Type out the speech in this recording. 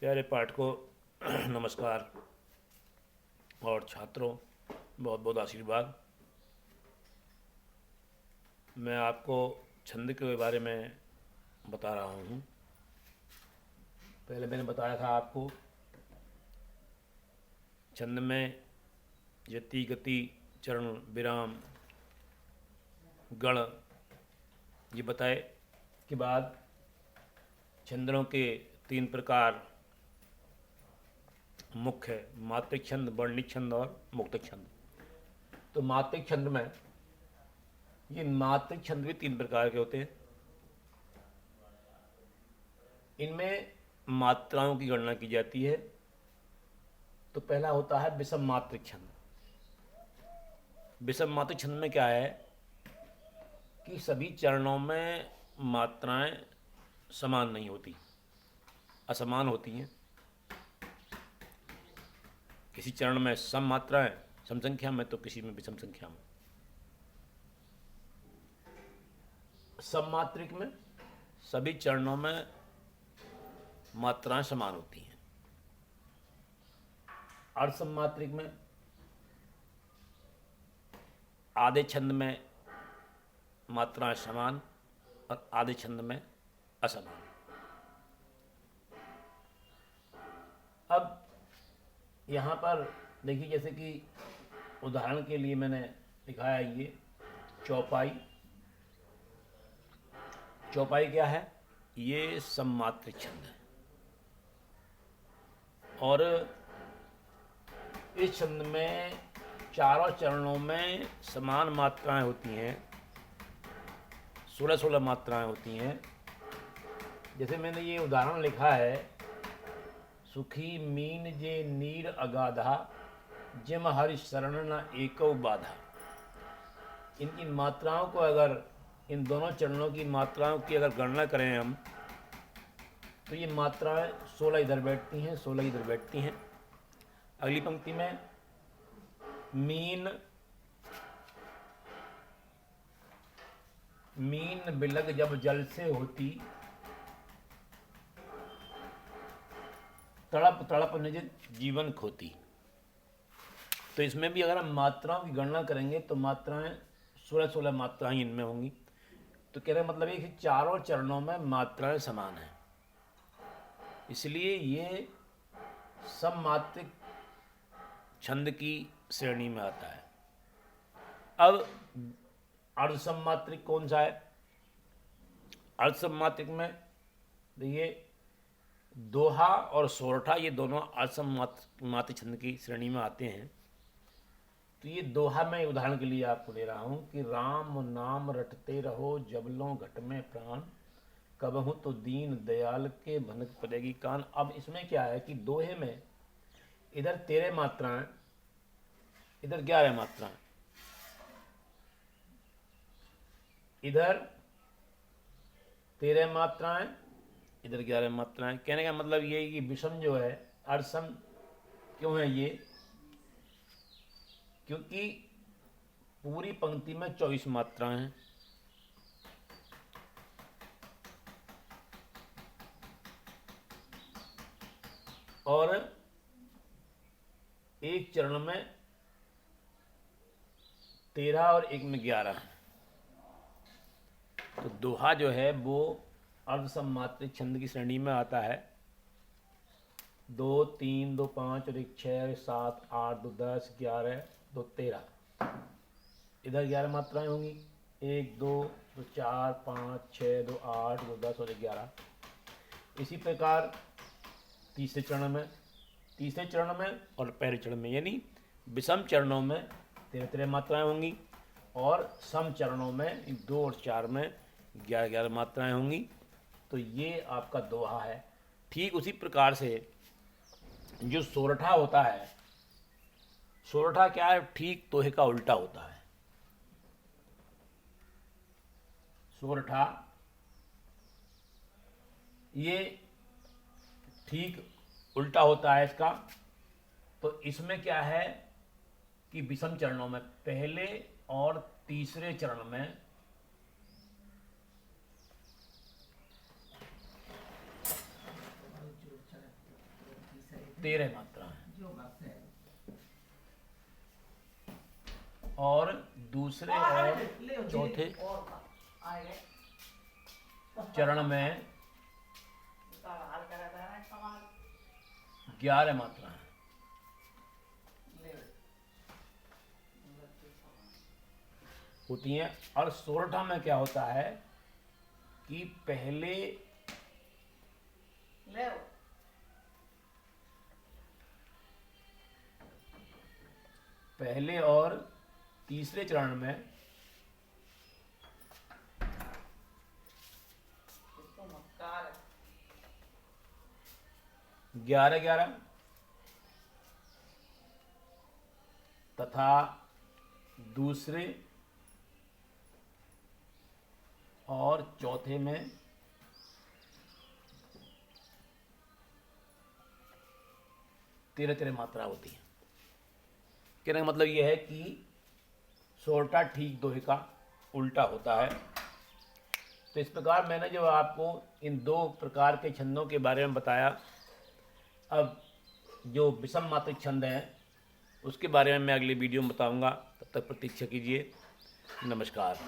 प्यारे पाठकों नमस्कार और छात्रों बहुत बहुत आशीर्वाद। मैं आपको छंद के बारे में बता रहा हूँ। पहले मैंने बताया था आपको छंद में यति गति चरण विराम गण ये बताए के बाद छंदों के 3 प्रकार मुख्य है, मात्रिक छंद, वर्णिक छंद और मुक्तक छंद। तो मात्रिक छंद में ये मात्रिक छंद भी 3 प्रकार के होते हैं। इनमें मात्राओं की गणना की जाती है। तो पहला होता है विषम मात्रिक छंद। विषम मात्रिक छंद में क्या है कि सभी चरणों में मात्राएं समान नहीं होती, असमान होती हैं। किसी चरण में सम मात्राएं सम संख्या में, तो किसी में विषम संख्या में। सम मात्रिक में सभी चरणों में मात्राएं समान होती हैं। अर्धसम मात्रिक में आधे छंद में मात्राएं समान और आधे छंद में असमान। अब यहाँ पर देखिए, जैसे कि उदाहरण के लिए मैंने दिखाया ये चौपाई। चौपाई क्या है? ये सममात्रिक छंद है और इस छंद में चारों चरणों में समान मात्राएं होती हैं, 16-16 मात्राएं होती हैं। जैसे मैंने ये उदाहरण लिखा है, सुखी मीन जे नीर अगाधा जिम हरि शरण न एको बाधा। इनकी मात्राओं को अगर, इन दोनों चरणों की मात्राओं की अगर गणना करें हम, तो ये मात्राएं 16 इधर बैठती हैं, 16 इधर बैठती हैं। अगली पंक्ति में मीन बिलग जब जल से होती, तड़प तड़प निज जीवन खोती। तो इसमें भी अगर हम मात्राओं की गणना करेंगे तो मात्राएं 16-16 मात्राएं इनमें होंगी। तो कहने का मतलब है कि चारों चरणों में मात्राएं समान हैं, इसलिए ये सममात्रिक छंद की श्रेणी में आता है। अब अर्धसममात्रिक कौन सा है? अर्धसममात्रिक में देखिए दोहा और सोरठा, ये दोनों अर्धसममात्रिक छंद की श्रेणी में आते हैं। तो ये दोहा मैं उदाहरण के लिए आपको दे रहा हूं कि राम नाम रटते रहो जबलों घट में प्राण, कबहू तो दीन दयाल के भनक पड़ेगी कान। अब इसमें क्या है कि दोहे में इधर 13 मात्राएं, इधर 11 मात्राएं, इधर 13 मात्राएं, इधर 11 मात्राएं। कहने का मतलब ये है कि विषम जो है, अर्धसम क्यों है ये? क्योंकि पूरी पंक्ति में 24 मात्राएं हैं और एक चरण में 13 और एक में 11। तो दोहा जो है वो अर्धसममात्रिक छंद की श्रेणी में आता है। 2 3 2 5 और 1 6 7 8 2 10 11 2 13, इधर 11 मात्राएं होंगी। 1 2 2 4 5 6 2 8 2 10 और 11। इसी प्रकार तीसरे चरण में और पहले चरण में, यानी विषम चरणों में 13 मात्राएं होंगी और सम चरणों में 2 और 4 में 11 मात्राएं होंगी। तो ये आपका दोहा है। ठीक उसी प्रकार से जो सोरठा होता है, सोरठा क्या है? ठीक दोहे का उल्टा होता है। सोरठा ये ठीक उल्टा होता है इसका। तो इसमें क्या है कि विषम चरणों में पहले और तीसरे चरण में 13 मात्रा है। और दूसरे और चौथे चरण में 11 मात्रा है। होती हैं। और सोरठा में क्या होता है कि पहले और तीसरे चरण में 11-11 तथा दूसरे और चौथे में 13 मात्रा होती है। कहने का मतलब यह है कि सोरठा ठीक दोहे का उल्टा होता है। तो इस प्रकार मैंने जब आपको इन 2 प्रकार के छंदों के बारे में बताया, अब जो विषम मात्रिक छंद हैं उसके बारे में मैं अगली वीडियो में बताऊंगा। तब तक प्रतीक्षा कीजिए। नमस्कार।